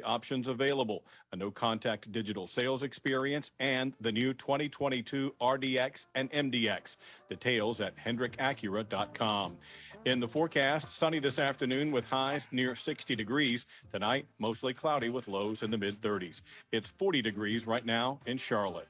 options available, a no-contact digital sales experience, and the new 2022 RDX and MDX. Details at hendrickacura.com. In the forecast, sunny this afternoon with highs near 60 degrees. Tonight, mostly cloudy with lows in the mid-30s. It's 40 degrees right now in Charlotte.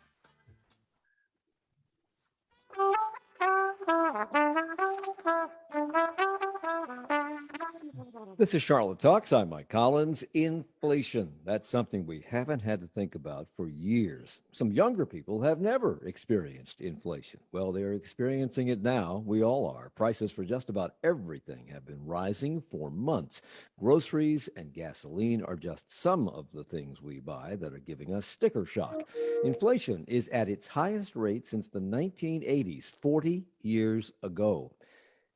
This is Charlotte Talks. I'm Mike Collins. Inflation. That's something we haven't had to think about for years. Some younger people have never experienced inflation. Well, they're experiencing it now. We all are. Prices for just about everything have been rising for months. Groceries and gasoline are just some of the things we buy that are giving us sticker shock. Inflation is at its highest rate since the 1980s, 40 years ago.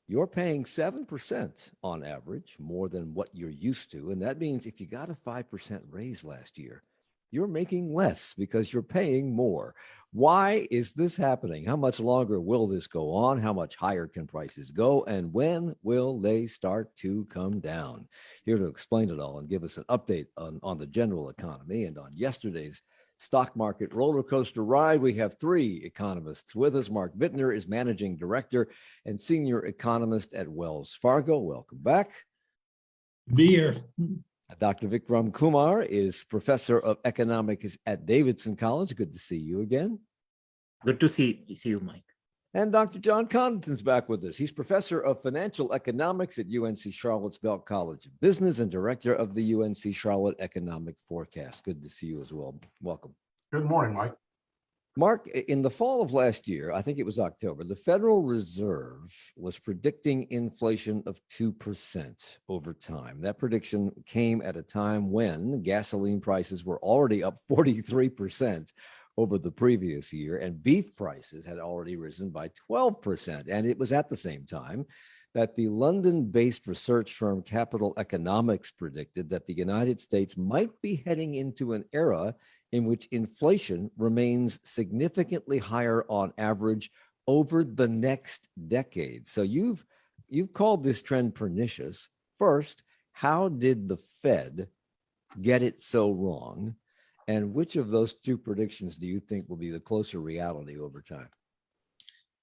You're paying 7% on average, more than what you're used to. And that means if you got a 5% raise last year, you're making less because you're paying more. Why is this happening? How much longer will this go on? How much higher can prices go? And when will they start to come down? Here to explain it all and give us an update on the general economy and on yesterday's stock market roller coaster ride, we have three economists with us. Mark Vitner is managing director and senior economist at Wells Fargo. Welcome back. Be here. Dr. Vikram Kumar is professor of economics at Davidson College. Good to see you again. Good to see you, Mike. And Dr. John Connaughton's back with us. He's professor of financial economics at UNC Charlotte's Belk College of Business and director of the UNC Charlotte Economic Forecast. Good to see you as well. Welcome. Good morning, Mike. Mark, in the fall of last year, I think it was October, the Federal Reserve was predicting inflation of 2% over time. That prediction came at a time when gasoline prices were already up 43% over the previous year, and beef prices had already risen by 12%. And it was at the same time that the London-based research firm Capital Economics predicted that the United States might be heading into an era in which inflation remains significantly higher on average over the next decade. So you've called this trend pernicious. First, how did the Fed get it so wrong? And which of those two predictions do you think will be the closer reality over time?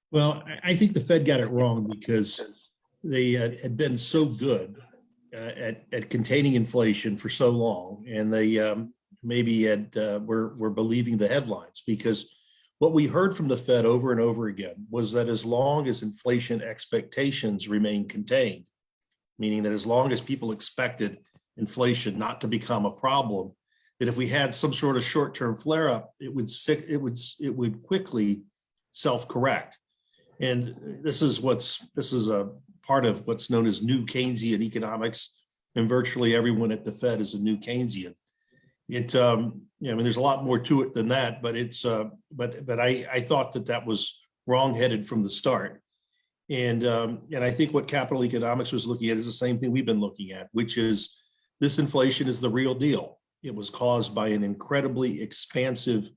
Well, I think the Fed got it wrong because they had been so good at containing inflation for so long, and they maybe were believing the headlines, because what we heard from the Fed over and over again was that as long as inflation expectations remain contained, meaning that as long as people expected inflation not to become a problem, that if we had some sort of short-term flare-up, it would quickly self-correct. And this is a part of what's known as new Keynesian economics, and virtually everyone at the Fed is a new Keynesian. There's a lot more to it than that, but I thought that was wrong-headed from the start. And I think what Capital Economics was looking at is the same thing we've been looking at, which is this inflation is the real deal. It was caused by an incredibly expansive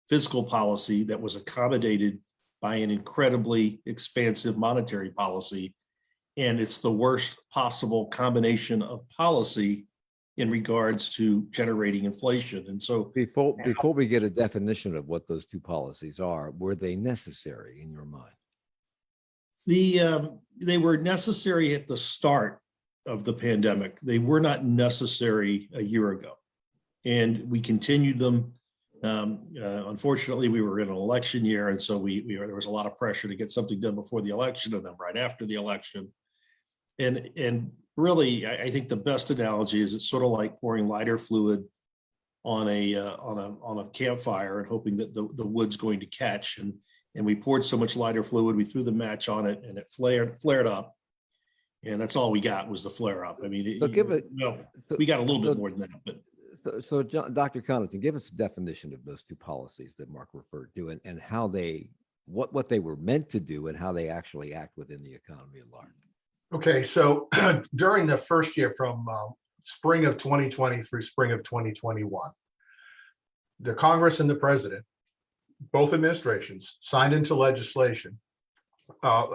fiscal policy that was accommodated by an incredibly expansive monetary policy. And it's the worst possible combination of policy in regards to generating inflation. And so before we get a definition of what those two policies are, were they necessary in your mind? They were necessary at the start of the pandemic. They were not necessary a year ago. And we continued them. Unfortunately, we were in an election year, and so there was a lot of pressure to get something done before the election and then right after the election. And really, I think the best analogy is it's sort of like pouring lighter fluid on a campfire and hoping that the wood's going to catch. And we poured so much lighter fluid, we threw the match on it, and it flared up. And that's all we got was the flare up. I mean, we got a little bit more than that, but. So John, Dr. Connaughton, give us a definition of those two policies that Mark referred to, and how what they were meant to do and how they actually act within the economy at large. Okay, so during the first year from spring of 2020 through spring of 2021, the Congress and the president, both administrations, signed into legislation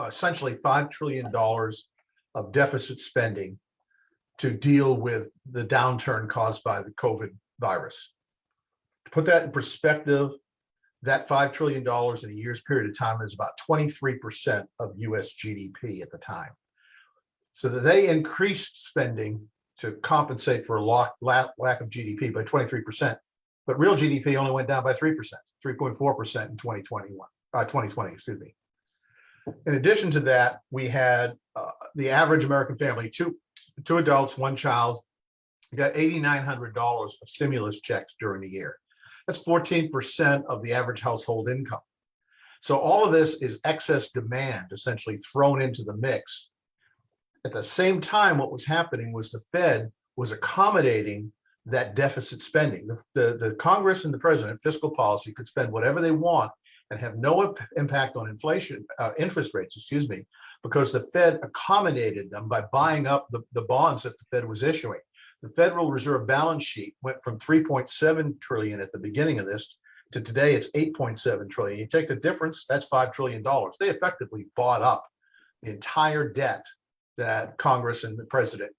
essentially $5 trillion of deficit spending to deal with the downturn caused by the COVID virus. To put that in perspective, that $5 trillion in a year's period of time is about 23% of US GDP at the time. So that they increased spending to compensate for a lack of GDP by 23%, but real GDP only went down by 3%, 3.4% in 2020, excuse me. In addition to that, we had the average American family, two adults, one child, got $8,900 of stimulus checks during the year. That's 14% of the average household income. So all of this is excess demand essentially thrown into the mix. At the same time, what was happening was the Fed was accommodating that deficit spending. The Congress and the president, fiscal policy, could spend whatever they want and have no impact on inflation, interest rates, excuse me, because the Fed accommodated them by buying up the bonds that the Fed was issuing. The Federal Reserve balance sheet went from 3.7 trillion at the beginning of this to today it's 8.7 trillion. You take the difference, that's $5 trillion. They effectively bought up the entire debt that Congress and the president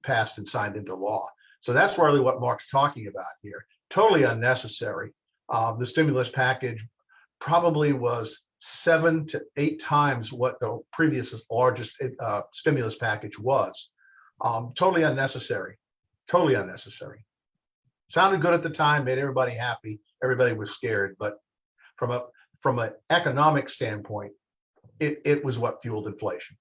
passed and signed into law. So that's really what Mark's talking about here. Totally unnecessary. The stimulus package probably was 7 to 8 times what the previous largest stimulus package was. Totally unnecessary. Totally unnecessary. Sounded good at the time, made everybody happy. Everybody was scared, but from an economic standpoint, it was what fueled inflation.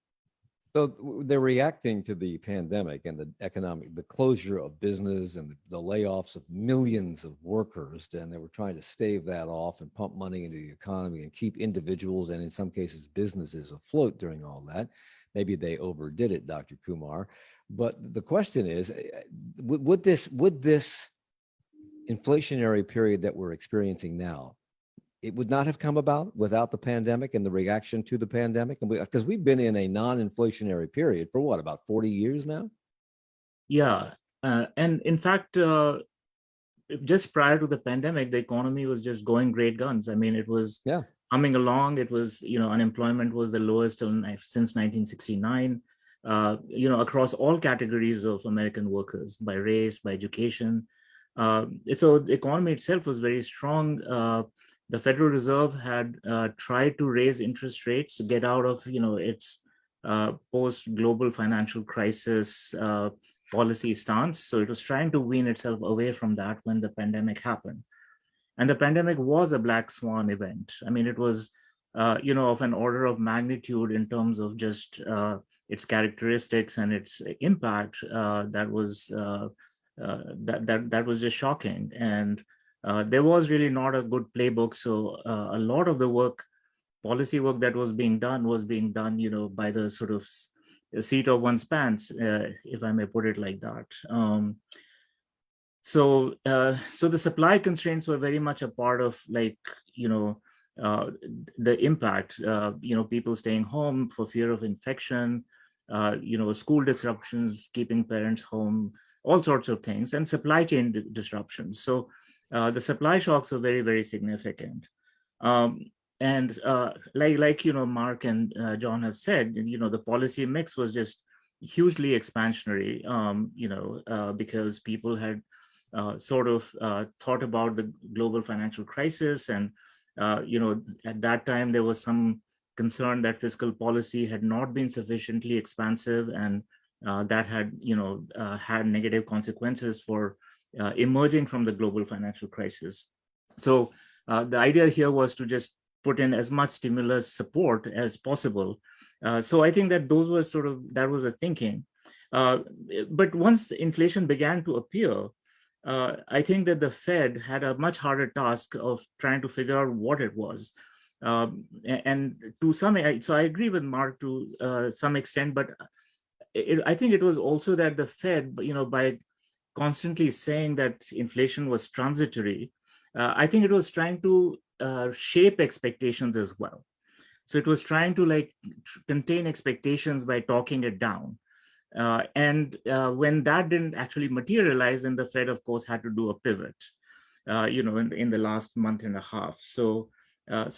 So they're reacting to the pandemic and the closure of business and the layoffs of millions of workers. And they were trying to stave that off and pump money into the economy and keep individuals and in some cases businesses afloat during all that. Maybe they overdid it, Dr. Kumar. But the question is, would this inflationary period that we're experiencing now, it would not have come about without the pandemic and the reaction to the pandemic? And because we've been in a non-inflationary period for what, about 40 years now? Yeah. And in fact, just prior to the pandemic, the economy was just going great guns. I mean, it was humming along. It was, unemployment was the lowest since 1969, across all categories of American workers, by race, by education. So the economy itself was very strong. The Federal Reserve had tried to raise interest rates to get out of, its post-global financial crisis policy stance. So it was trying to wean itself away from that when the pandemic happened. And the pandemic was a black swan event. I mean, it was, of an order of magnitude in terms of just its characteristics and its impact that was just shocking. And there was really not a good playbook. So a lot of the policy work that was being done, by the sort of seat of one's pants, if I may put it like that. So the supply constraints were very much a part of the impact, people staying home for fear of infection, school disruptions, keeping parents home, all sorts of things, and supply chain disruptions. So the supply shocks were very, very significant. And Mark and John have said, the policy mix was just hugely expansionary, because people had thought about the global financial crisis. And, at that time, there was some concern that fiscal policy had not been sufficiently expansive, and that had, had negative consequences for emerging from the global financial crisis. So the idea here was to just put in as much stimulus support as possible. So I think that those were that was the thinking. But once inflation began to appear, I think that the Fed had a much harder task of trying to figure out what it was. And to some, so I agree with Mark to some extent, but I think it was also that the Fed, by constantly saying that inflation was transitory, I think it was trying to shape expectations as well. So it was trying to contain expectations by talking it down. And when that didn't actually materialize, then the Fed, of course, had to do a pivot, in the last month and a half. So I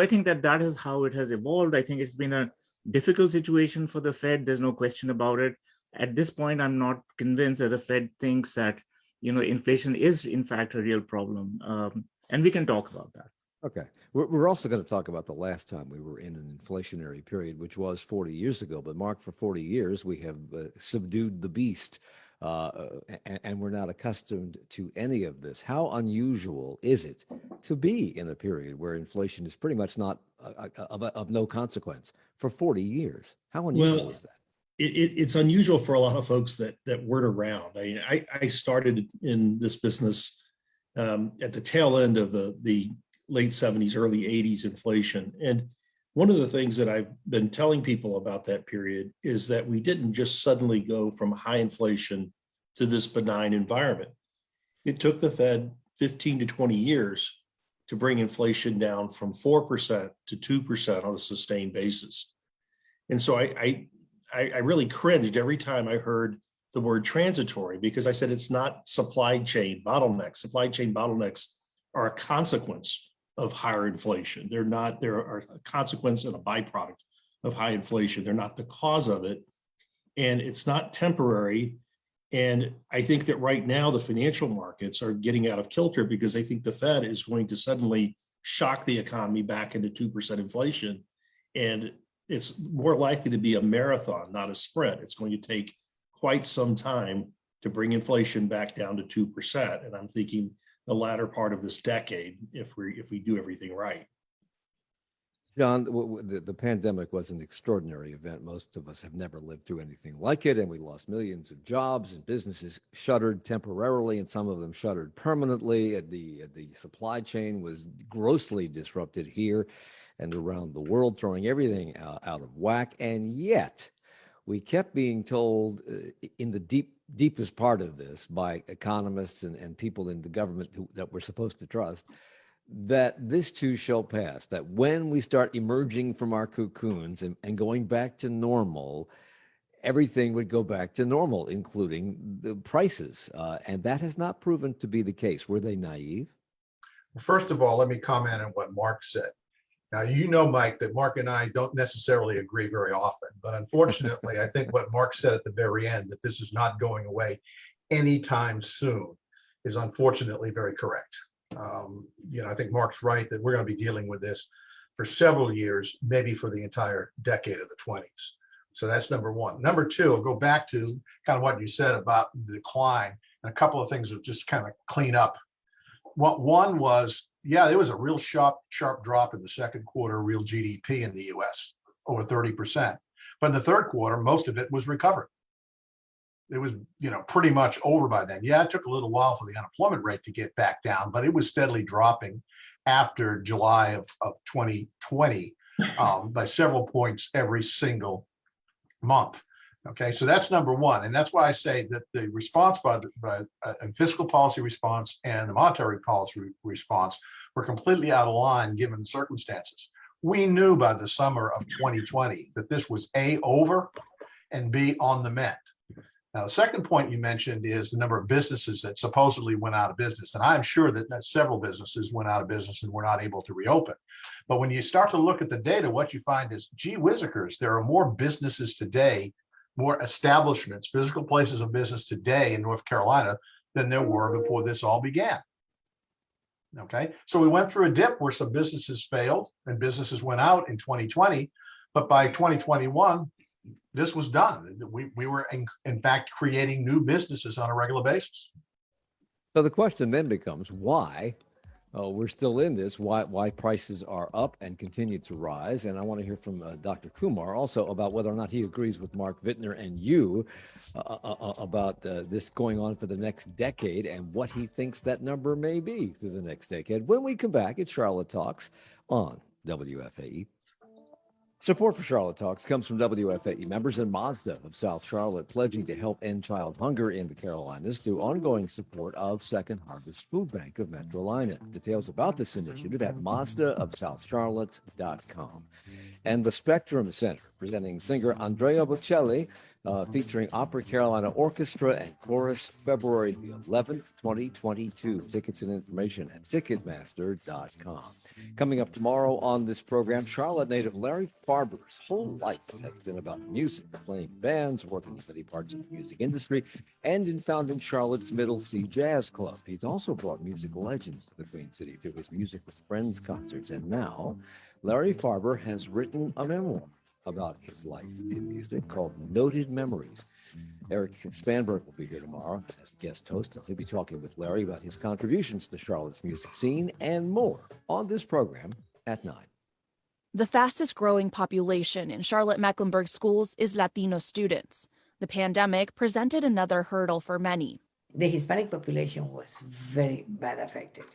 think that is how it has evolved. I think it's been a difficult situation for the Fed. There's no question about it. at this point, I'm not convinced that the Fed thinks that, inflation is in fact a real problem. And we can talk about that. Okay. We're also going to talk about the last time we were in an inflationary period, which was 40 years ago. But Mark, for 40 years, we have subdued the beast, and we're not accustomed to any of this. How unusual is it to be in a period where inflation is pretty much not of no consequence for 40 years? How unusual is that? It's unusual for a lot of folks that weren't around. I mean, I started in this business at the tail end of the late 70s, early 80s inflation. And one of the things that I've been telling people about that period is that we didn't just suddenly go from high inflation to this benign environment. It took the Fed 15 to 20 years to bring inflation down from 4% to 2% on a sustained basis. And so I really cringed every time I heard the word transitory, because I said it's not supply chain bottlenecks. Supply chain bottlenecks are a consequence of higher inflation. They're a consequence and a byproduct of high inflation. They're not the cause of it. And it's not temporary. And I think that right now the financial markets are getting out of kilter because I think the Fed is going to suddenly shock the economy back into 2% inflation. And it's more likely to be a marathon, not a sprint. It's going to take quite some time to bring inflation back down to 2%. And I'm thinking the latter part of this decade, if we do everything right. John, the pandemic was an extraordinary event. Most of us have never lived through anything like it, and we lost millions of jobs, and businesses shuttered temporarily, and some of them shuttered permanently. The supply chain was grossly disrupted here and around the world, throwing everything out of whack. And yet, we kept being told in the deepest part of this by economists and people in the government that we're supposed to trust, that this too shall pass, that when we start emerging from our cocoons and going back to normal, everything would go back to normal, including the prices. And that has not proven to be the case. Were they naive? First of all, let me comment on what Mark said. Now, you know, Mike, that Mark and I don't necessarily agree very often, but unfortunately, I think what Mark said at the very end, that this is not going away anytime soon, is unfortunately very correct. I think Mark's right that we're going to be dealing with this for several years, maybe for the entire decade of the 20s. So that's number one. Number two, I'll go back to kind of what you said about the decline, and a couple of things will just kind of clean up. One was, there was a real sharp drop in the second quarter real GDP in the US, over 30%. But in the third quarter, most of it was recovered. It was, pretty much over by then. Yeah, it took a little while for the unemployment rate to get back down, but it was steadily dropping after July of 2020 by several points every single month. Okay, so that's number one. And that's why I say that the response by fiscal policy response and the monetary policy response were completely out of line given the circumstances. We knew by the summer of 2020 that this was A, over, and B, on the mend. Now, the second point you mentioned is the number of businesses that supposedly went out of business. And I'm sure that several businesses went out of business and were not able to reopen. But when you start to look at the data, what you find is, gee whizzikers, there are more businesses today, more establishments, physical places of business today in North Carolina than there were before this all began. Okay, so we went through a dip where some businesses failed and businesses went out in 2020, but by 2021, this was done. We were in fact creating new businesses on a regular basis. So the question then becomes why we're still in this, why prices are up and continue to rise. And I want to hear from Dr. Kumar also about whether or not he agrees with Mark Vitner and you about this going on for the next decade and what he thinks that number may be through the next decade. When we come back at Charlotte Talks on WFAE. Support for Charlotte Talks comes from WFAE members and Mazda of South Charlotte, pledging to help end child hunger in the Carolinas through ongoing support of Second Harvest Food Bank of Metrolina. Details about this initiative at mazdaofsouthcharlotte.com. And the Spectrum Center, presenting singer Andrea Bocelli, featuring Opera Carolina Orchestra and Chorus, February the 11th, 2022. Tickets and information at Ticketmaster.com. Coming up tomorrow on this program, Charlotte native Larry Farber's whole life has been about music, playing bands, working in many parts of the music industry, and in founding Charlotte's Middle C Jazz Club. He's also brought music legends to the Queen City through his Music with Friends concerts. And now, Larry Farber has written a memoir about his life in music called Noted Memories. Eric Spanberg will be here tomorrow as a guest host, and he'll be talking with Larry about his contributions to Charlotte's music scene and more on this program at 9. The fastest growing population in Charlotte Mecklenburg schools is Latino students. The pandemic presented another hurdle for many. The Hispanic population was very bad affected.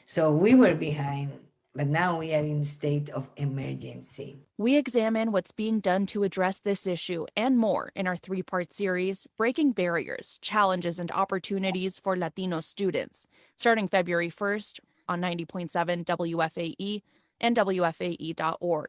So we were behind, but now we are in a state of emergency. We examine what's being done to address this issue and more in our 3-part series, Breaking Barriers, Challenges and Opportunities for Latino Students, starting February 1st on 90.7 WFAE and WFAE.org.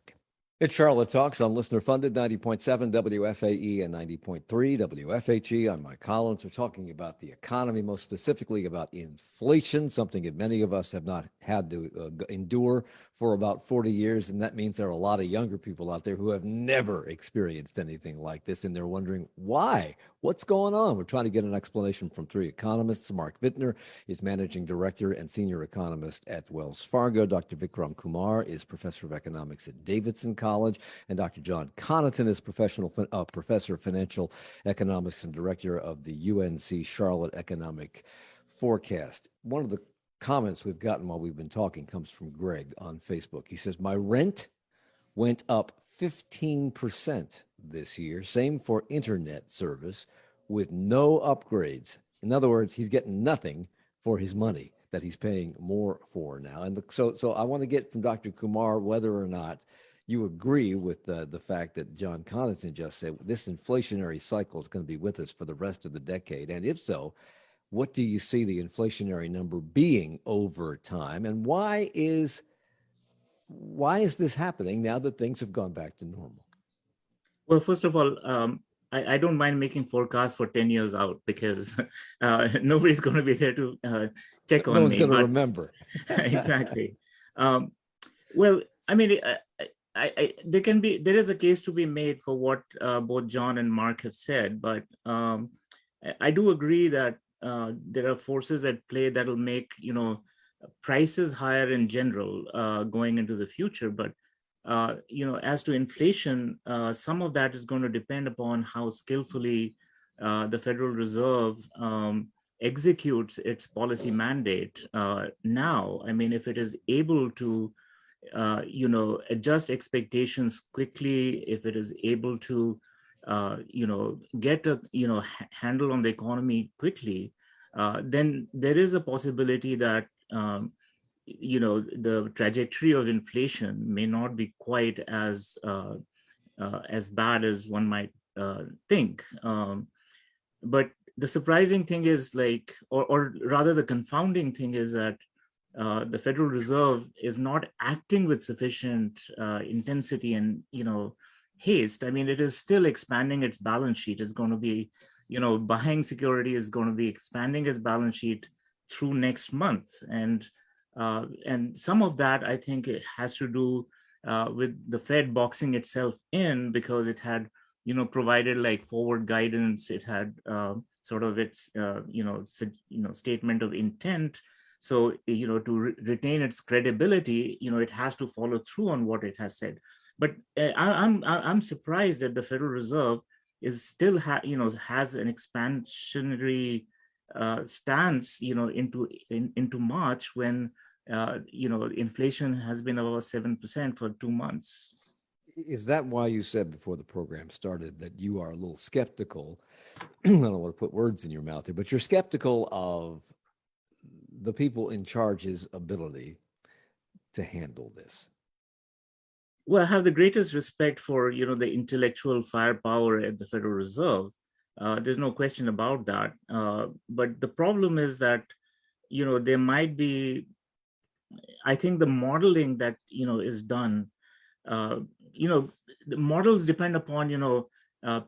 It's Charlotte Talks on listener-funded 90.7 WFAE and 90.3 WFHE. I'm Mike Collins. We're talking about the economy, most specifically about inflation, something that many of us have not had to endure for about 40 years. And that means there are a lot of younger people out there who have never experienced anything like this. And they're wondering why? What's going on? We're trying to get an explanation from 3 economists. Mark Vitner is managing director and senior economist at Wells Fargo. Dr. Vikram Kumar is professor of economics at Davidson College. And Dr. John Connaughton is professor of financial economics and director of the UNC Charlotte Economic Forecast. One of the comments we've gotten while we've been talking comes from Greg on Facebook. He says, my rent went up 15% this year. Same for internet service with no upgrades. In other words, he's getting nothing for his money that he's paying more for now. And so I want to get from Dr. Kumar whether or not you agree with the fact that John Connaughton just said this inflationary cycle is going to be with us for the rest of the decade. And if so, what do you see the inflationary number being over time? And why is this happening now that things have gone back to normal? Well, first of all, I don't mind making forecasts for 10 years out because nobody's going to be there to check on me. No one's going to remember. Exactly. Well, I mean, there is a case to be made for what both John and Mark have said, but I do agree that there are forces at play that will make prices higher in general going into the future. But as to inflation, some of that is going to depend upon how skillfully the Federal Reserve executes its policy mandate now. I mean, if it is able to adjust expectations quickly, if it is able to get a handle on the economy quickly, then there is a possibility that the trajectory of inflation may not be quite as bad as one might think. But the surprising thing is, or rather the confounding thing is that the Federal Reserve is not acting with sufficient intensity and haste. I mean, it is still expanding its balance sheet. It's going to be, buying security is going to be expanding its balance sheet through next month, and some of that I think it has to do with the Fed boxing itself in because it had provided forward guidance. It had sort of its statement of intent. So to retain its credibility, it has to follow through on what it has said. But I'm surprised that the Federal Reserve is still has an expansionary stance into March when inflation has been about 7% for 2 months. Is that why you said before the program started that you are a little skeptical? I don't want to put words in your mouth here, but you're skeptical of the people in charge's ability to handle this? Well, I have the greatest respect for the intellectual firepower at the Federal Reserve. There's no question about that. But the problem is that there might be, I think the modeling that is done. The models depend upon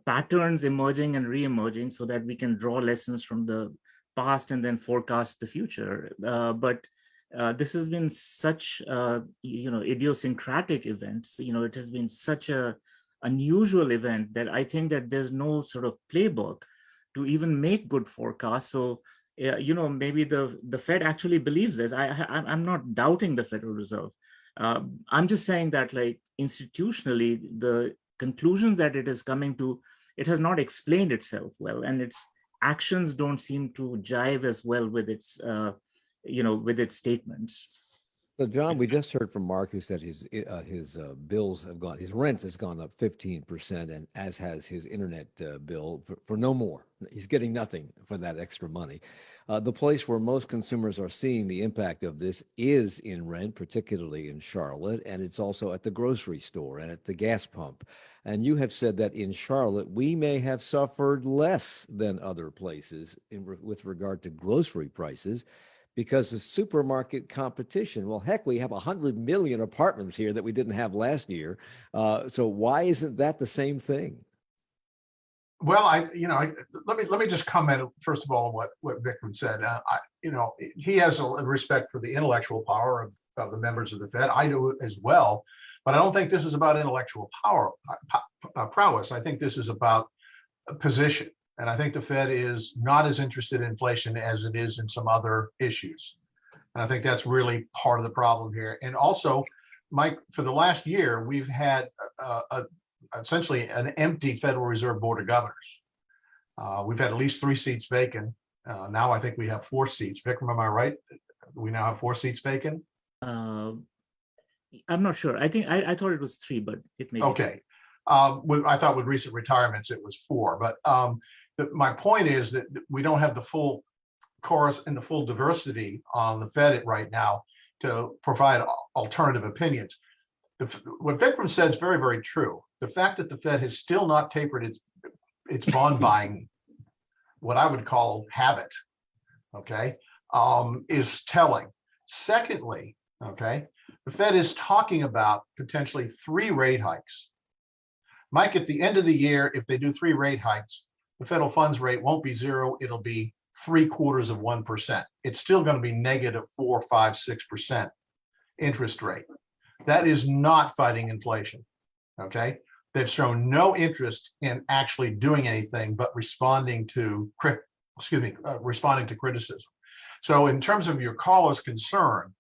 patterns emerging and re-emerging so that we can draw lessons from the past and then forecast the future. But this has been such, idiosyncratic events. It has been such a unusual event that I think that there's no sort of playbook to even make good forecasts. So, maybe the Fed actually believes this. I'm not doubting the Federal Reserve. I'm just saying that, like, institutionally, the conclusions that it is coming to, it has not explained itself well, and its actions don't seem to jive as well with its, with its statements. So, John, we just heard from Mark, who said his bills have gone, his rent has gone up 15%, and as has his internet bill for no more. He's getting nothing for that extra money. The place where most consumers are seeing the impact of this is in rent, particularly in Charlotte, and it's also at the grocery store and at the gas pump. And you have said that in Charlotte, we may have suffered less than other places with regard to grocery prices, because of supermarket competition. Well, heck, we have 100 million apartments here that we didn't have last year. So why isn't that the same thing? Well, let me just comment first of all on what Vikram said. He has a respect for the intellectual power of the members of the Fed. I do as well, but I don't think this is about intellectual prowess. I think this is about a position. And I think the Fed is not as interested in inflation as it is in some other issues. And I think that's really part of the problem here. And also, Mike, for the last year, we've had essentially an empty Federal Reserve Board of Governors. We've had at least 3 seats vacant. Now I think we have 4 seats. Vikram, am I right? We now have 4 seats vacant? I'm not sure. I thought it was 3, but it may be. Okay. I thought with recent retirements it was 4, but my point is that we don't have the full chorus and the full diversity on the Fed right now to provide alternative opinions. What Vikram said is very, very true. The fact that the Fed has still not tapered its bond buying, what I would call habit, okay, is telling. Secondly, okay, the Fed is talking about potentially 3 rate hikes. Mike, at the end of the year, if they do 3 rate hikes, the federal funds rate won't be 0, it'll be 0.75%. It's still going to be negative 4, 5, 6% interest rate. That is not fighting inflation, okay? They've shown no interest in actually doing anything but responding to criticism. So in terms of your caller's concern,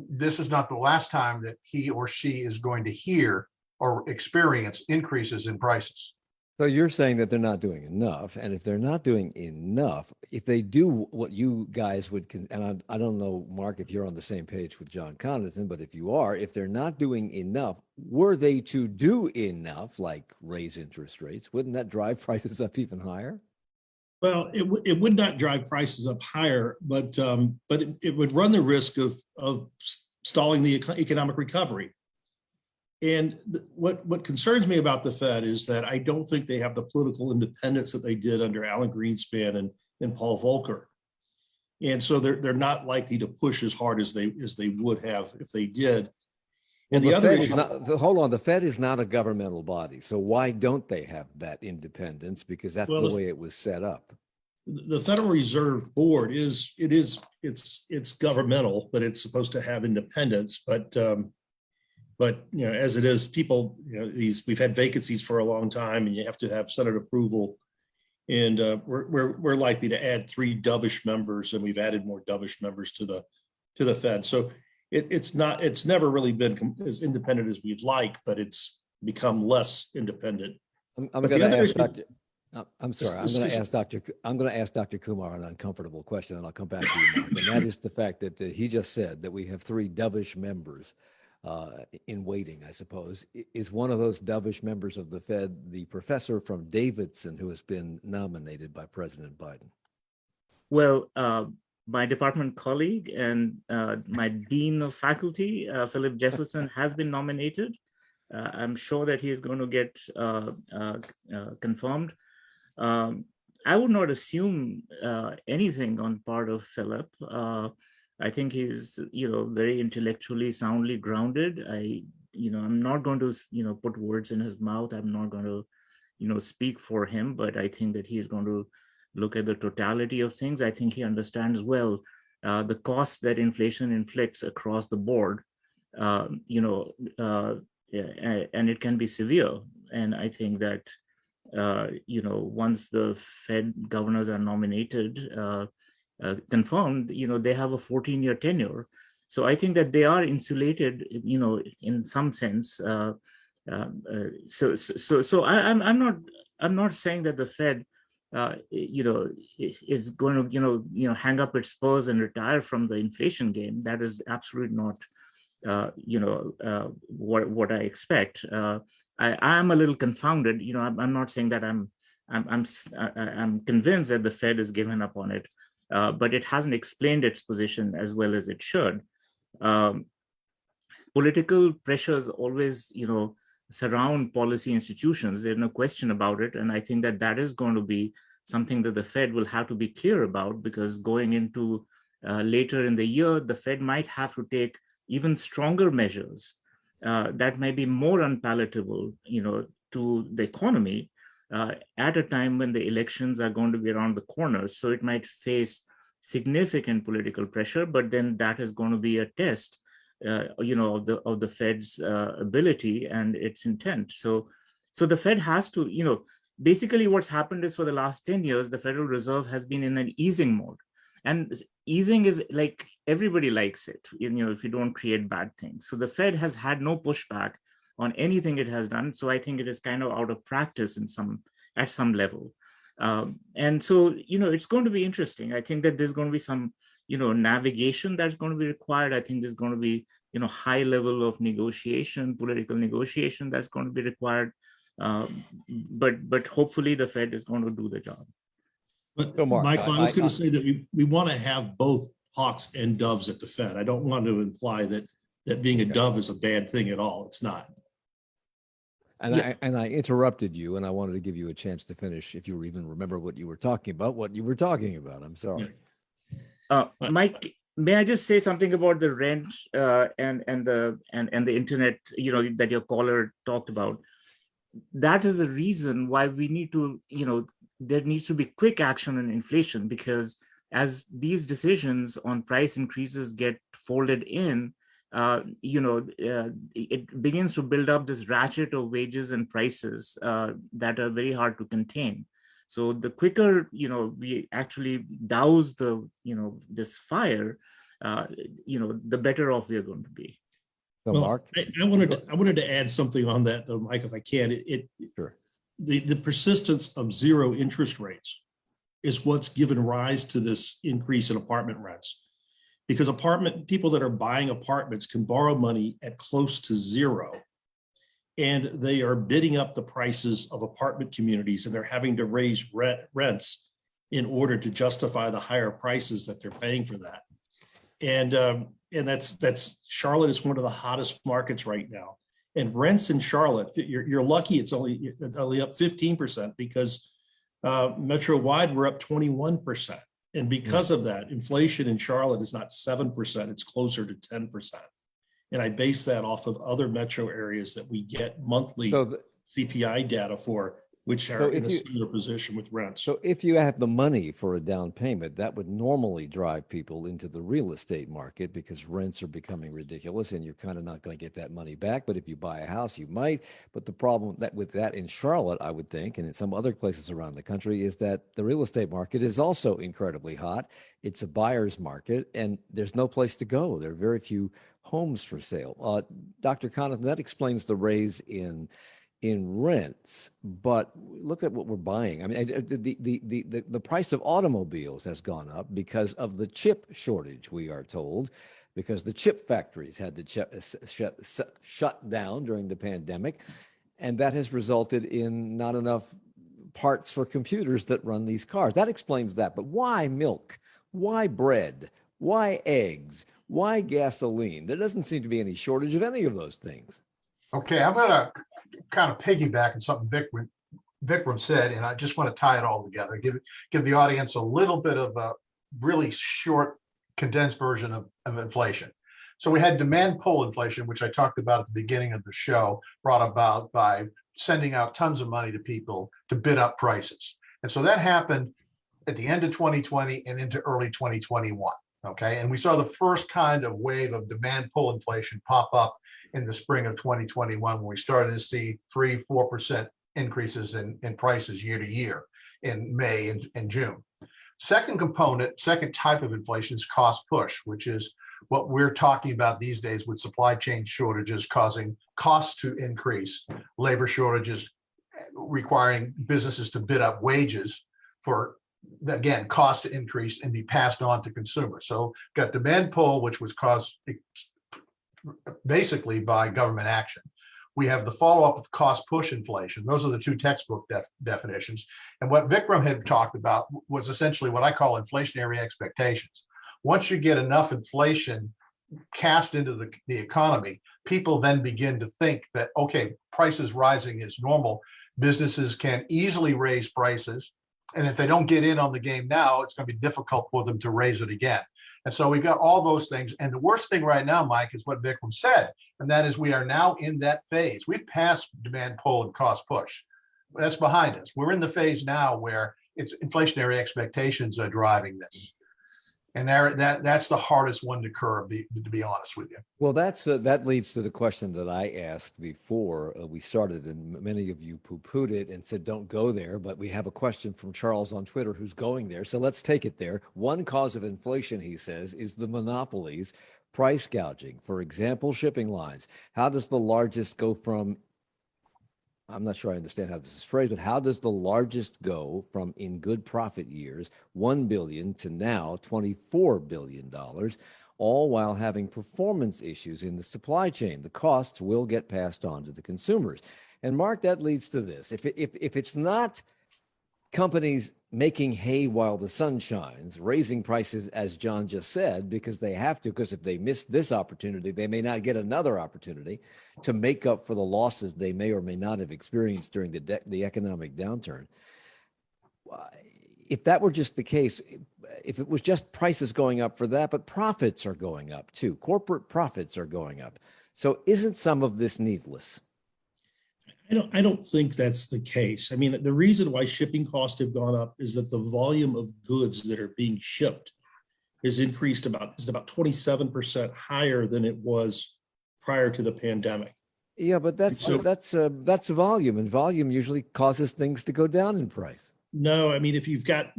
this is not the last time that he or she is going to hear or experience increases in prices. So you're saying that they're not doing enough, and if they're not doing enough, if they do what you guys would, and I don't know, Mark, if you're on the same page with John Connaughton, but if you are, if they're not doing enough, were they to do enough, like raise interest rates, wouldn't that drive prices up even higher? Well, it would not drive prices up higher, but it would run the risk of stalling the economic recovery. And what concerns me about the Fed is that I don't think they have the political independence that they did under Alan Greenspan and Paul Volcker. And so they're not likely to push as hard as they would have if they did. And the Fed is not, hold on, the Fed is not a governmental body. So why don't they have that independence? Because that's the way it was set up. The Federal Reserve Board it's governmental, but it's supposed to have independence. But as it is, people, we've had vacancies for a long time, and you have to have Senate approval. And we're likely to add 3 dovish members, and we've added more dovish members to the Fed. So it's never really been as independent as we'd like, but it's become less independent. I'm going to ask Dr. I'm sorry. I'm going to ask Dr. Kumar an uncomfortable question, and I'll come back to you, Mark. And that is the fact that he just said that we have 3 dovish members in waiting, I suppose. Is one of those dovish members of the Fed the professor from Davidson who has been nominated by President Biden? Well, my department colleague and my dean of faculty, Philip Jefferson, has been nominated. I'm sure that he is going to get confirmed. I would not assume anything on part of Philip. I think he's, very intellectually soundly grounded. I'm not going to, put words in his mouth. I'm not going to speak for him, but I think that he is going to look at the totality of things. I think he understands well the cost that inflation inflicts across the board, and it can be severe. And I think that, once the Fed governors are nominated, confirmed, they have a 14-year tenure. So I think that they are insulated, in some sense. So I'm not saying that the Fed, is going to, hang up its spurs and retire from the inflation game. That is absolutely not, what I expect. I am a little confounded. I'm not saying that I'm convinced that the Fed has given up on it, but it hasn't explained its position as well as it should. Political pressures always, surround policy institutions. There's no question about it. And I think that that is going to be something that the Fed will have to be clear about, because going into later in the year, the Fed might have to take even stronger measures that may be more unpalatable, to the economy at a time when the elections are going to be around the corner. So it might face significant political pressure, but then that is going to be a test of the Fed's ability and its intent. So the Fed has to, basically what's happened is for the last 10 years, the Federal Reserve has been in an easing mode. And easing is like, everybody likes it, if you don't create bad things. So the Fed has had no pushback on anything it has done. So I think it is kind of out of practice at some level. And so, it's going to be interesting. I think that there's going to be some navigation that's going to be required. I think there's going to be, high level of negotiation, political negotiation that's going to be required. But hopefully the Fed is going to do the job. But So, Mark, Michael, I was going to say that we want to have both hawks and doves at the Fed. I don't want to imply that being a dove is a bad thing at all. It's not. And Yeah. I interrupted you, and I wanted to give you a chance to finish, if you even remember what you were talking about. I'm sorry. Mike, may I just say something about the rent and the internet, that your caller talked about? That is the reason why we need to, there needs to be quick action on inflation, because as these decisions on price increases get folded in, it begins to build up this ratchet of wages and prices that are very hard to contain. So the quicker, we actually douse this fire, the better off we are going to be. So, Well, Mark, I wanted to add something on that though, Mike, if I can. Sure. The persistence of zero interest rates is what's given rise to this increase in apartment rents. Because people that are buying apartments can borrow money at close to zero, and they are bidding up the prices of apartment communities, and they're having to raise rents in order to justify the higher prices that they're paying for that. And that's Charlotte is one of the hottest markets right now. And rents in Charlotte, you're lucky it's only up 15%, because metro wide we're up 21%. And because of that, inflation in Charlotte is not 7%, it's closer to 10%. And I base that off of other metro areas that we get monthly CPI data for, which are in a similar position with rents. So if you have the money for a down payment, that would normally drive people into the real estate market, because rents are becoming ridiculous and you're kind of not going to get that money back. But if you buy a house, you might. But the problem with that in Charlotte, I would think, and in some other places around the country, is that the real estate market is also incredibly hot. It's a buyer's market and there's no place to go. There are very few homes for sale. Dr. Connaughton, that explains the raise in rents, but look at what we're buying. I mean, the price of automobiles has gone up because of the chip shortage, we are told, because the chip factories had to shut down during the pandemic, and that has resulted in not enough parts for computers that run these cars. That explains that. But why milk? Why bread? Why eggs? Why gasoline? There doesn't seem to be any shortage of any of those things. Okay, I'm going to kind of piggyback on something Vikram said, and I just want to tie it all together, give the audience a little bit of a really short, condensed version of inflation. So we had demand pull inflation, which I talked about at the beginning of the show, brought about by sending out tons of money to people to bid up prices. And so that happened at the end of 2020 and into early 2021. Okay. And we saw the first kind of wave of demand pull inflation pop up in the spring of 2021 when we started to see 3-4% increases in prices year to year in May and June. Second component, second type of inflation is cost push, which is what we're talking about these days with supply chain shortages causing costs to increase, labor shortages requiring businesses to bid up wages for, again, cost to increase and be passed on to consumers. So got demand pull, which was caused basically by government action. We have the follow-up with cost push inflation. Those are the two textbook definitions. And what Vikram had talked about was essentially what I call inflationary expectations. Once you get enough inflation cast into the economy, people then begin to think that, okay, prices rising is normal. Businesses can easily raise prices. And if they don't get in on the game now, it's going to be difficult for them to raise it again. And so we've got all those things. And the worst thing right now, Mike, is what Vikram said. And that is we are now in that phase. We've passed demand pull and cost push. That's behind us. We're in the phase now where it's inflationary expectations are driving this. And that's the hardest one to curb, to be honest with you. Well, that leads to the question that I asked before we started, and many of you poo-pooed it and said, don't go there. But we have a question from Charles on Twitter who's going there. So let's take it there. One cause of inflation, he says, is the monopolies, price gouging. For example, shipping lines. How does the largest go from, I'm not sure I understand how this is phrased, but how does the largest go from in good profit years, $1 billion to now $24 billion, all while having performance issues in the supply chain? The costs will get passed on to the consumers. And Mark, that leads to this. If it's not companies making hay while the sun shines, raising prices, as John just said, because they have to, because if they miss this opportunity, they may not get another opportunity to make up for the losses they may or may not have experienced during the economic downturn. If that were just the case, if it was just prices going up for that, but profits are going up too, corporate profits are going up. So isn't some of this needless? I don't think that's the case. I mean, the reason why shipping costs have gone up is that the volume of goods that are being shipped is about 27% higher than it was prior to the pandemic. Yeah, but that's a volume, and volume usually causes things to go down in price. No, I mean, if you've got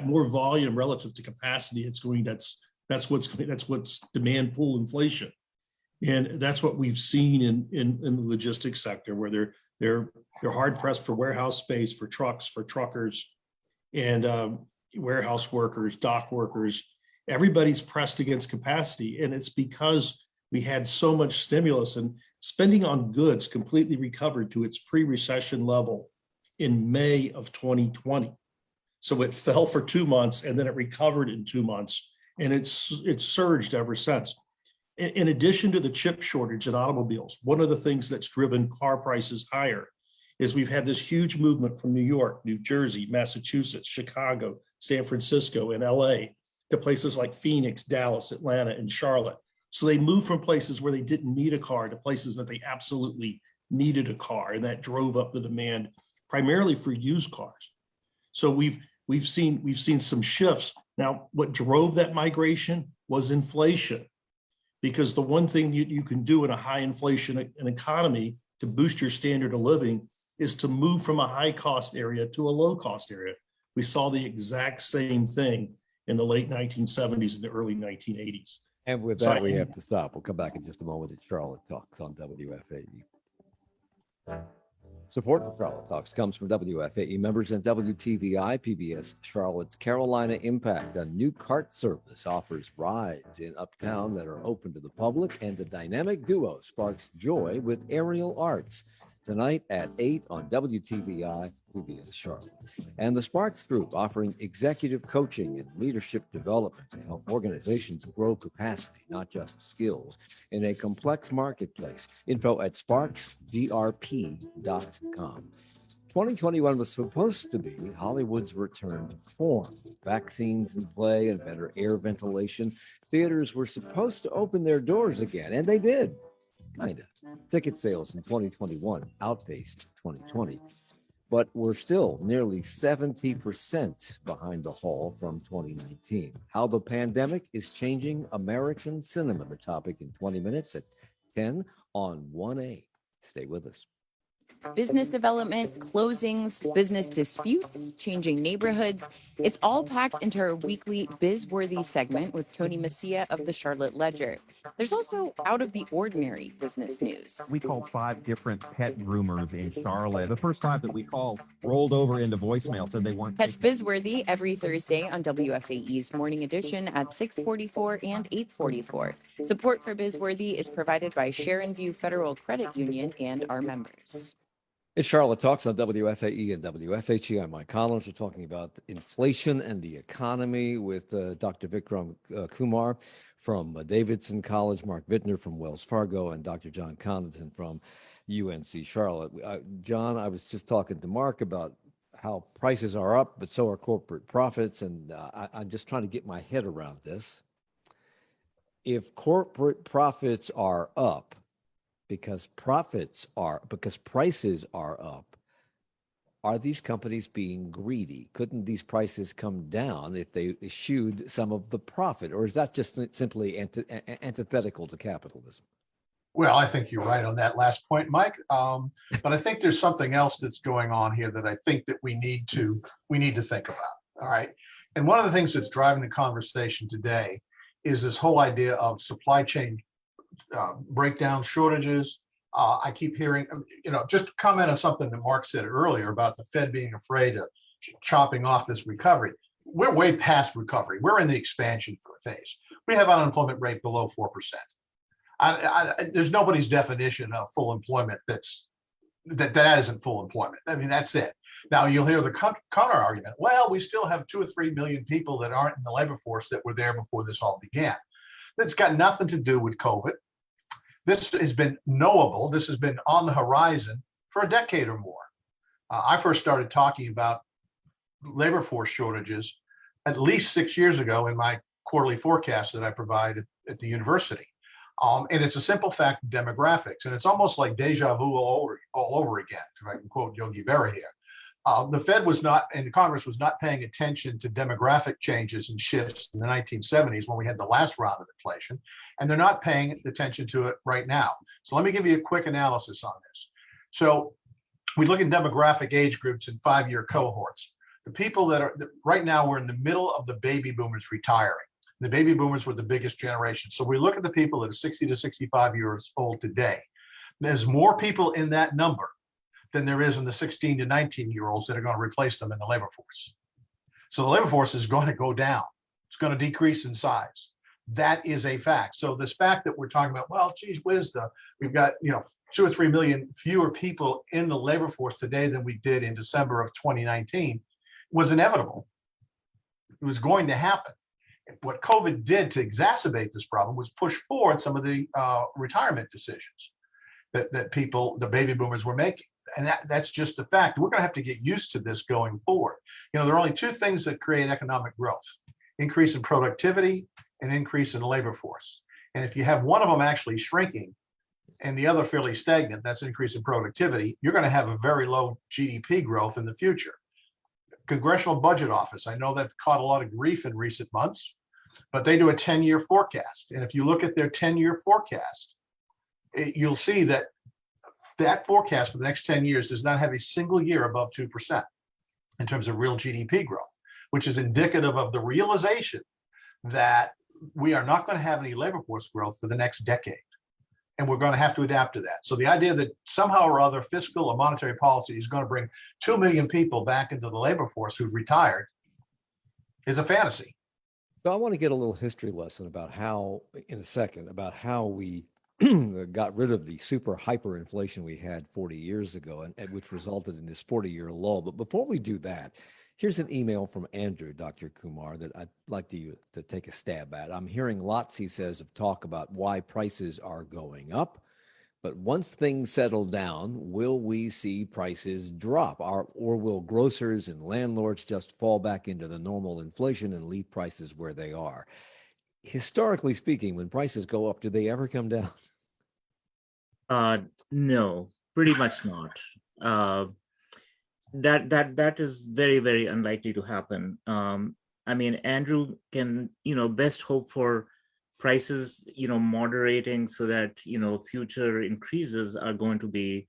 more volume relative to capacity, that's what's demand pull inflation. And that's what we've seen in the logistics sector, where they're hard pressed for warehouse space, for trucks, for truckers, and warehouse workers, dock workers. Everybody's pressed against capacity, and it's because we had so much stimulus, and spending on goods completely recovered to its pre-recession level in May of 2020. So it fell for 2 months, and then it recovered in 2 months, and it's surged ever since. In addition to the chip shortage in automobiles, one of the things that's driven car prices higher is we've had this huge movement from New York, New Jersey, Massachusetts, Chicago, San Francisco, and LA to places like Phoenix, Dallas, Atlanta, and Charlotte. So they moved from places where they didn't need a car to places that they absolutely needed a car, and that drove up the demand primarily for used cars. So we've seen some shifts. Now, what drove that migration was inflation. Because the one thing you can do in a high inflation economy to boost your standard of living is to move from a high cost area to a low cost area. We saw the exact same thing in the late 1970s and the early 1980s. And with that, we have to stop. We'll come back in just a moment at Charlotte Talks on WFAE. Support for Charlotte Talks comes from WFAE members and WTVI. PBS Charlotte's Carolina Impact, a new cart service, offers rides in Uptown that are open to the public, and the dynamic duo sparks joy with aerial arts. Tonight at 8 on WTVI, PBS Charlotte. And the Sparks Group, offering executive coaching and leadership development to help organizations grow capacity, not just skills, in a complex marketplace. Info at sparksgrp.com. 2021 was supposed to be Hollywood's return to form. With vaccines in play and better air ventilation, theaters were supposed to open their doors again, and they did. Kind of. Ticket sales in 2021 outpaced 2020, but we're still nearly 70% behind the haul from 2019. How the pandemic is changing American cinema, the topic in 20 minutes at 10 on 1A. Stay with us. Business development, closings, business disputes, changing neighborhoods. It's all packed into our weekly Bizworthy segment with Tony Messia of the Charlotte Ledger. There's also out of the ordinary business news. We called 5 different pet groomers in Charlotte. The first time that we called rolled over into voicemail, said they weren't. Catch Bizworthy every Thursday on WFAE's Morning Edition at 6:44 and 8:44. Support for Bizworthy is provided by Sharon View Federal Credit Union and our members. It's Charlotte Talks on WFAE and WFHE. I'm Mike Collins. We're talking about inflation and the economy with Dr. Vikram Kumar from Davidson College, Mark Vitner from Wells Fargo, and Dr. John Connaughton from UNC Charlotte. John, I was just talking to Mark about how prices are up, but so are corporate profits, and I'm just trying to get my head around this. If corporate profits are up, because prices are up, are these companies being greedy? Couldn't these prices come down if they eschewed some of the profit? Or is that just simply antithetical to capitalism? Well, I think you're right on that last point, Mike. But I think there's something else that's going on here that I think that we need to think about. All right. And one of the things that's driving the conversation today is this whole idea of supply chain breakdown, shortages. I keep hearing, just to comment on something that Mark said earlier about the Fed being afraid of chopping off this recovery. We're way past recovery. We're in the expansion phase. We have an unemployment rate below 4%. There's nobody's definition of full employment that isn't full employment. I mean, that's it. Now you'll hear the counter argument. Well, we still have 2 or 3 million people that aren't in the labor force that were there before this all began. It's got nothing to do with COVID. This has been knowable. This has been on the horizon for a decade or more. I first started talking about labor force shortages at least 6 years ago in my quarterly forecast that I provide at the university. And it's a simple fact of demographics. And it's almost like deja vu all over again, if I can quote Yogi Berra here. The Fed was not, and the Congress was not paying attention to demographic changes and shifts in the 1970s when we had the last round of inflation, and they're not paying attention to it right now. So let me give you a quick analysis on this. So we look at demographic age groups in 5-year cohorts. The people that are, right now we're in the middle of the baby boomers retiring. The baby boomers were the biggest generation. So we look at the people that are 60 to 65 years old today. There's more people in that number than there is in the 16 to 19-year-olds that are going to replace them in the labor force. So the labor force is going to go down. It's going to decrease in size. That is a fact. So this fact that we're talking about, well, geez whiz, we've got 2 or 3 million fewer people in the labor force today than we did in December of 2019 was inevitable. It was going to happen. What COVID did to exacerbate this problem was push forward some of the retirement decisions that people, the baby boomers, were making. And that's just a fact. We're going to have to get used to this going forward. There are only 2 things that create economic growth: increase in productivity and increase in labor force. And if you have one of them actually shrinking and the other fairly stagnant, that's increase in productivity, you're going to have a very low GDP growth in the future. Congressional Budget Office, I know they've caught a lot of grief in recent months, but they do a 10-year forecast. And if you look at their 10-year forecast, you'll see that forecast for the next 10 years does not have a single year above 2% in terms of real GDP growth, which is indicative of the realization that we are not going to have any labor force growth for the next decade. And we're going to have to adapt to that. So the idea that somehow or other fiscal or monetary policy is going to bring 2 million people back into the labor force who've retired is a fantasy. So I want to get a little history lesson about how, in a second, about how we got rid of the super hyperinflation we had 40 years ago, and which resulted in this 40-year lull. But before we do that, here's an email from Andrew, Dr. Kumar, that I'd like to take a stab at. I'm hearing lots, he says, of talk about why prices are going up. But once things settle down, will we see prices drop? Or will grocers and landlords just fall back into the normal inflation and leave prices where they are? Historically speaking, when prices go up, do they ever come down? No, pretty much not. That is very, very unlikely to happen. I mean, Andrew can, best hope for prices, moderating so that, future increases are going to be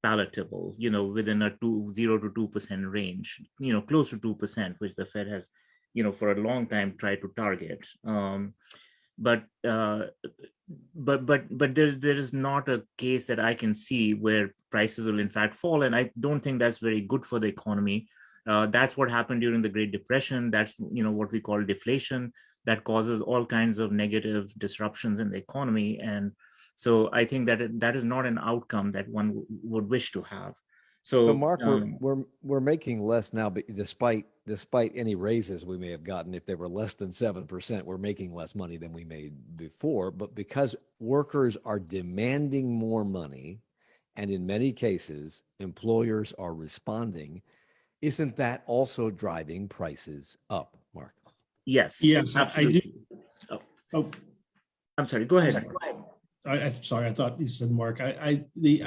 palatable, within a 0 to 2% range, close to 2%, which the Fed has, for a long time tried to target. But there is not a case that I can see where prices will in fact fall, and I don't think that's very good for the economy. That's what happened during the Great Depression. That's what we call deflation, that causes all kinds of negative disruptions in the economy, and so I think that that is not an outcome that one would wish to have. So, But Mark, we're making less now, but despite any raises we may have gotten, if they were less than 7%, we're making less money than we made before. But because workers are demanding more money, and in many cases, employers are responding, isn't that also driving prices up, Mark? yes, Yes, absolutely. Oh, I'm sorry. Go ahead. I'm sorry. I thought you said Mark. We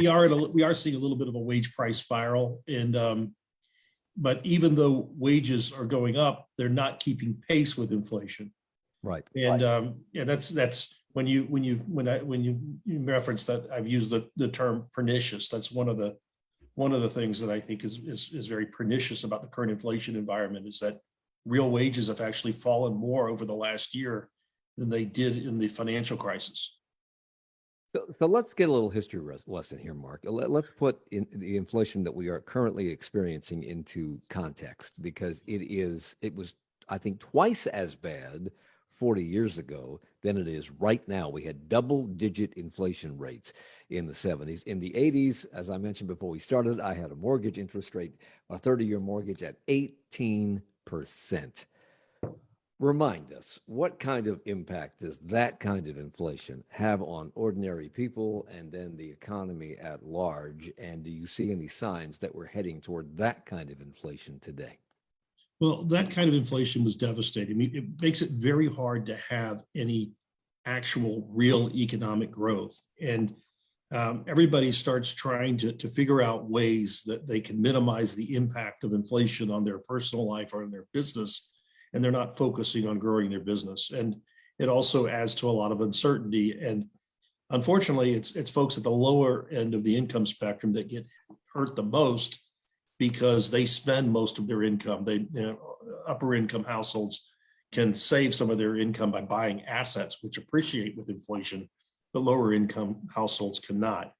are seeing a little bit of a wage price spiral, and but even though wages are going up, they're not keeping pace with inflation. Right. And yeah, that's when you reference that, I've used the term pernicious. That's one of the things that I think is very pernicious about the current inflation environment, is that real wages have actually fallen more over the last year than they did in the financial crisis. So let's get a little history lesson here, Mark. Let's put in the inflation that we are currently experiencing into context, because it was, I think, twice as bad 40 years ago than it is right now. We had double-digit inflation rates in the 70s. In the 80s, as I mentioned before we started, I had a mortgage interest rate, a 30-year mortgage at 18%. Remind us, what kind of impact does that kind of inflation have on ordinary people and then the economy at large? And do you see any signs that we're heading toward that kind of inflation today? Well, that kind of inflation was devastating. I mean, it makes it very hard to have any actual real economic growth. And everybody starts trying to figure out ways that they can minimize the impact of inflation on their personal life or in their business, and they're not focusing on growing their business. And it also adds to a lot of uncertainty. And unfortunately, it's folks at the lower end of the income spectrum that get hurt the most, because they spend most of their income. Upper income households can save some of their income by buying assets, which appreciate with inflation, but lower income households cannot.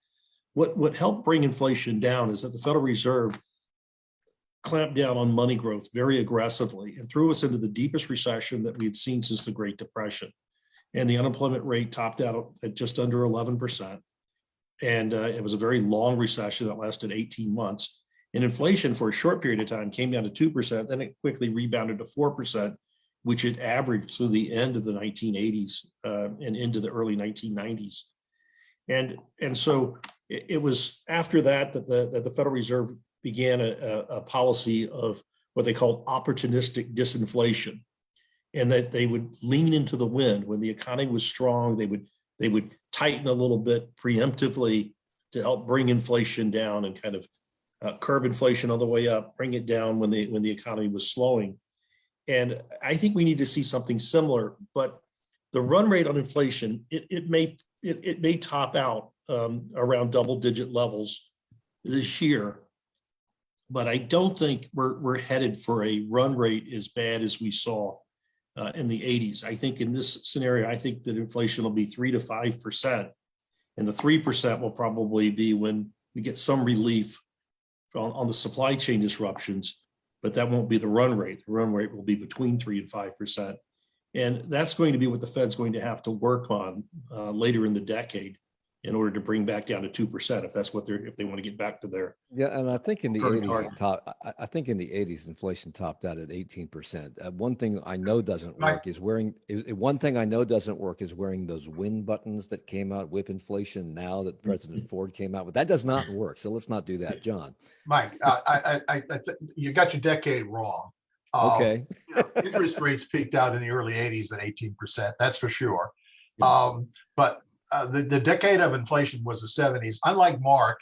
What helped bring inflation down is that the Federal Reserve clamped down on money growth very aggressively and threw us into the deepest recession that we had seen since the Great Depression. And the unemployment rate topped out at just under 11%. And it was a very long recession that lasted 18 months. And inflation for a short period of time came down to 2%, then it quickly rebounded to 4%, which it averaged through the end of the 1980s and into the early 1990s. And so it was after that the Federal Reserve began a policy of what they called opportunistic disinflation, and that they would lean into the wind when the economy was strong. They would tighten a little bit preemptively to help bring inflation down and kind of curb inflation on the way up, bring it down when the economy was slowing. And I think we need to see something similar, but the run rate on inflation, it may top out around double-digit levels this year, but I don't think we're headed for a run rate as bad as we saw in the 80s. I think in this scenario, I think that inflation will be 3 to 5%, and the 3% will probably be when we get some relief on the supply chain disruptions, but that won't be the run rate. The run rate will be between 3 and 5. And that's going to be what the Fed's going to have to work on later in the decade in order to bring back down to 2%, if that's what if they want to get back to their. Yeah, and I think in the 80s, I think in the 80s, inflation topped out at 18%. One thing I know doesn't work is wearing those win buttons that came out, whip inflation, now that President Ford came out with. That does not work. So let's not do that, John. Mike, you got your decade wrong. Okay. Interest rates peaked out in the early 80s at 18%. That's for sure. But the decade of inflation was the 70s. Unlike Mark,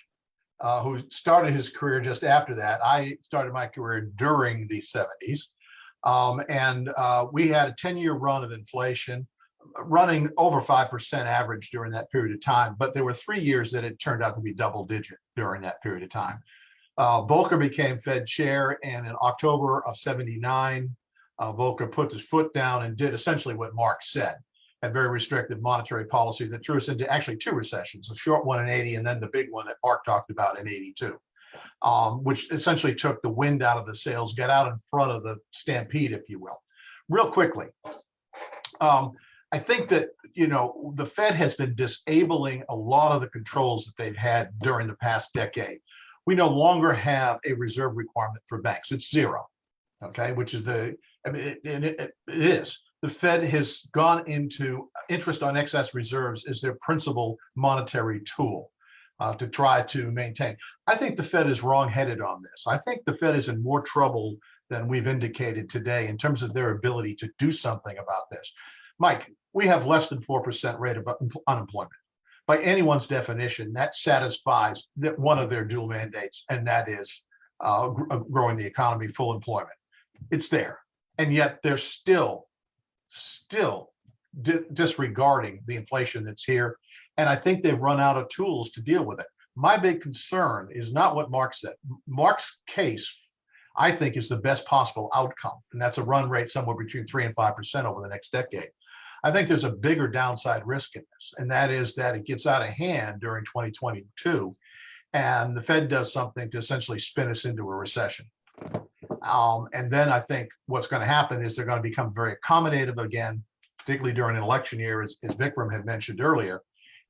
who started his career just after that, I started my career during the 70s. We had a 10-year run of inflation running over 5% average during that period of time. But there were 3 years that it turned out to be double digit during that period of time. Volcker became Fed chair, and in October of 79, Volcker put his foot down and did essentially what Mark said, a very restrictive monetary policy that threw us into actually 2 recessions, a short one in 80 and then the big one that Mark talked about in 82, which essentially took the wind out of the sails, got out in front of the stampede, if you will. Real quickly, I think that, the Fed has been disabling a lot of the controls that they've had during the past decade. We no longer have a reserve requirement for banks. It's zero, okay, which is it is. The Fed has gone into interest on excess reserves as their principal monetary tool to try to maintain. I think the Fed is wrong-headed on this. I think the Fed is in more trouble than we've indicated today in terms of their ability to do something about this. Mike, we have less than 4% rate of unemployment. By anyone's definition, that satisfies one of their dual mandates, and that is growing the economy, full employment. It's there. And yet they're still disregarding the inflation that's here. And I think they've run out of tools to deal with it. My big concern is not what Mark said. Mark's case, I think, is the best possible outcome. And that's a run rate somewhere between 3 and 5% over the next decade. I think there's a bigger downside risk in this, and that is that it gets out of hand during 2022, and the Fed does something to essentially spin us into a recession. And then I think what's going to happen is they're going to become very accommodative again, particularly during an election year, as Vikram had mentioned earlier.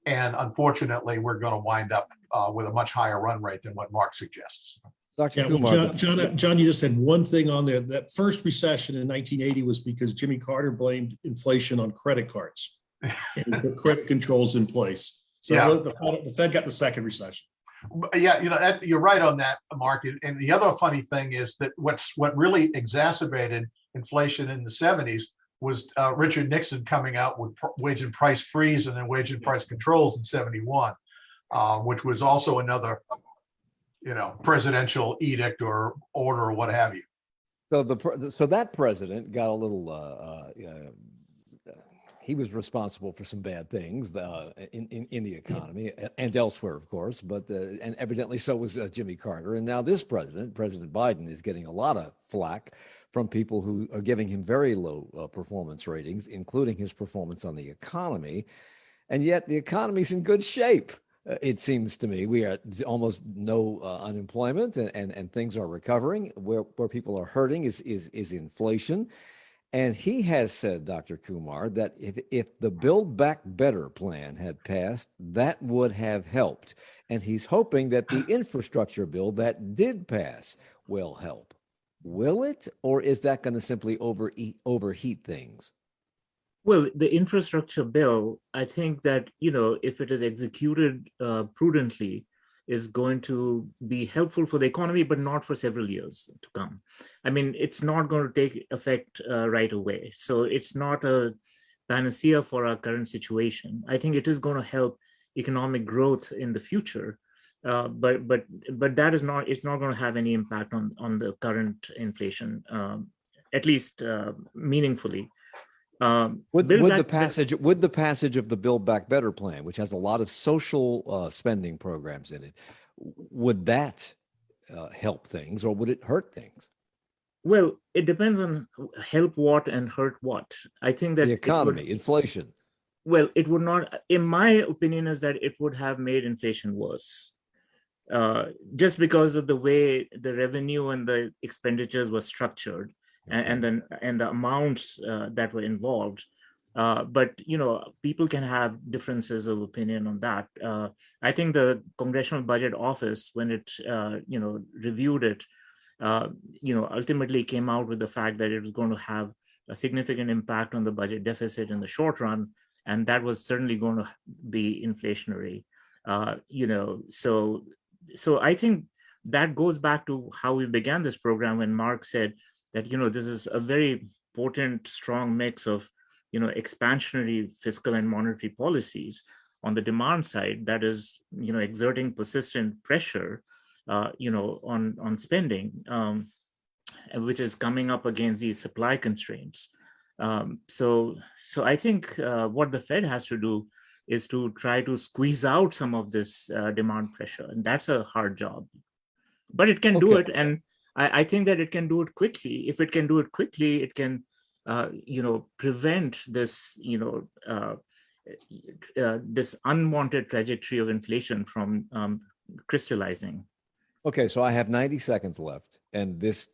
And unfortunately, we're going to wind up with a much higher run rate than what Mark suggests. Dr. Kumar. John, you just said one thing on there. That first recession in 1980 was because Jimmy Carter blamed inflation on credit cards and put credit controls in place. So yeah, the Fed got the second recession. Yeah, you're right on that, Mark. And the other funny thing is that what really exacerbated inflation in the 70s was Richard Nixon coming out with wage and price freeze and then wage and price controls in 71, which was also another presidential edict or order or what have you. So that president got a little. He was responsible for some bad things in the economy and elsewhere, of course. But and evidently so was Jimmy Carter. And now this president, President Biden, is getting a lot of flack from people who are giving him very low performance ratings, including his performance on the economy. And yet the economy's in good shape. It seems to me we are almost no unemployment and things are recovering. Where people are hurting is inflation. And he has said, Dr. Kumar, that if the Build Back Better plan had passed, that would have helped. And he's hoping that the infrastructure bill that did pass will help. Will it? Or is that going to simply overheat things? Well, the infrastructure bill, I think that, if it is executed prudently, is going to be helpful for the economy, but not for several years to come. I mean, it's not going to take effect right away. So it's not a panacea for our current situation. I think it is going to help economic growth in the future, but that is not. It's not going to have any impact on the current inflation, at least meaningfully. Would the passage of the Build Back Better plan, which has a lot of social spending programs in it, would that help things or would it hurt things? Well, it depends on help what and hurt what. I think that the economy, inflation. Well, it would not. In my opinion, is that it would have made inflation worse, just because of the way the revenue and the expenditures were structured. And the amounts that were involved, but people can have differences of opinion on that. I think the Congressional Budget Office, when it reviewed it, ultimately came out with the fact that it was going to have a significant impact on the budget deficit in the short run, and that was certainly going to be inflationary. So I think that goes back to how we began this program when Mark said that this is a very potent, strong mix of expansionary fiscal and monetary policies on the demand side that is, exerting persistent pressure, on spending, which is coming up against these supply constraints. So I think what the Fed has to do is to try to squeeze out some of this demand pressure, and that's a hard job. But it can do it, and I think that it can do it quickly. If it can do it quickly, it can, prevent this, this unwanted trajectory of inflation from crystallizing. Okay, so I have 90 seconds left, and this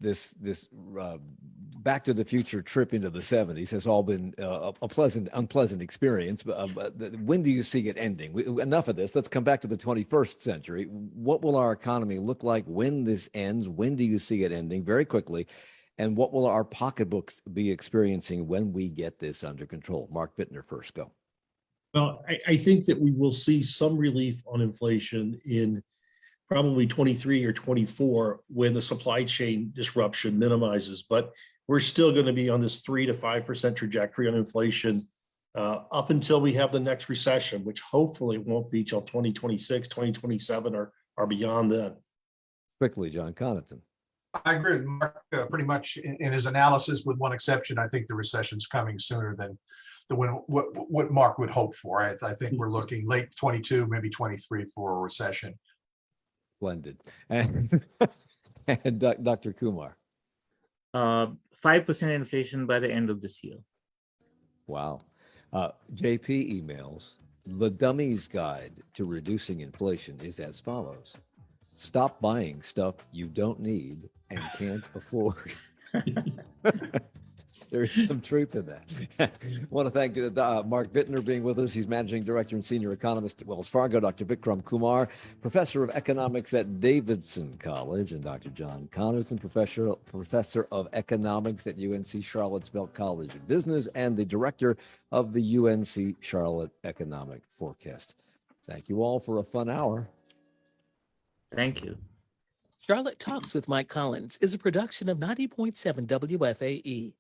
Back to the Future trip into the 70s has all been a unpleasant experience. But when do you see it ending? Enough of this. Let's come back to the 21st century. What will our economy look like when this ends? When do you see it ending? Very quickly. And what will our pocketbooks be experiencing when we get this under control? Mark Vitner first, go. Well, I think that we will see some relief on inflation in probably 23 or 24 when the supply chain disruption minimizes, but we're still going to be on this 3 to 5% trajectory on inflation up until we have the next recession, which hopefully won't be till 2026, 2027 or beyond then. Quickly, John Connaughton. I agree with Mark pretty much in his analysis, with one exception. I think the recession's coming sooner than what Mark would hope for. I think we're looking late 22, maybe 23 for a recession. Splendid. And Dr. Kumar. 5% inflation by the end of this year. Wow. JP emails, the Dummy's Guide to Reducing Inflation is as follows. Stop buying stuff you don't need and can't afford. There is some truth in that. I want to thank Mark Vitner being with us. He's managing director and senior economist at Wells Fargo, Dr. Vikram Kumar, professor of economics at Davidson College, and Dr. John Connaughton, professor of economics at UNC Charlotte's Belk College of Business and the director of the UNC Charlotte Economic Forecast. Thank you all for a fun hour. Thank you. Charlotte Talks with Mike Collins is a production of 90.7 WFAE.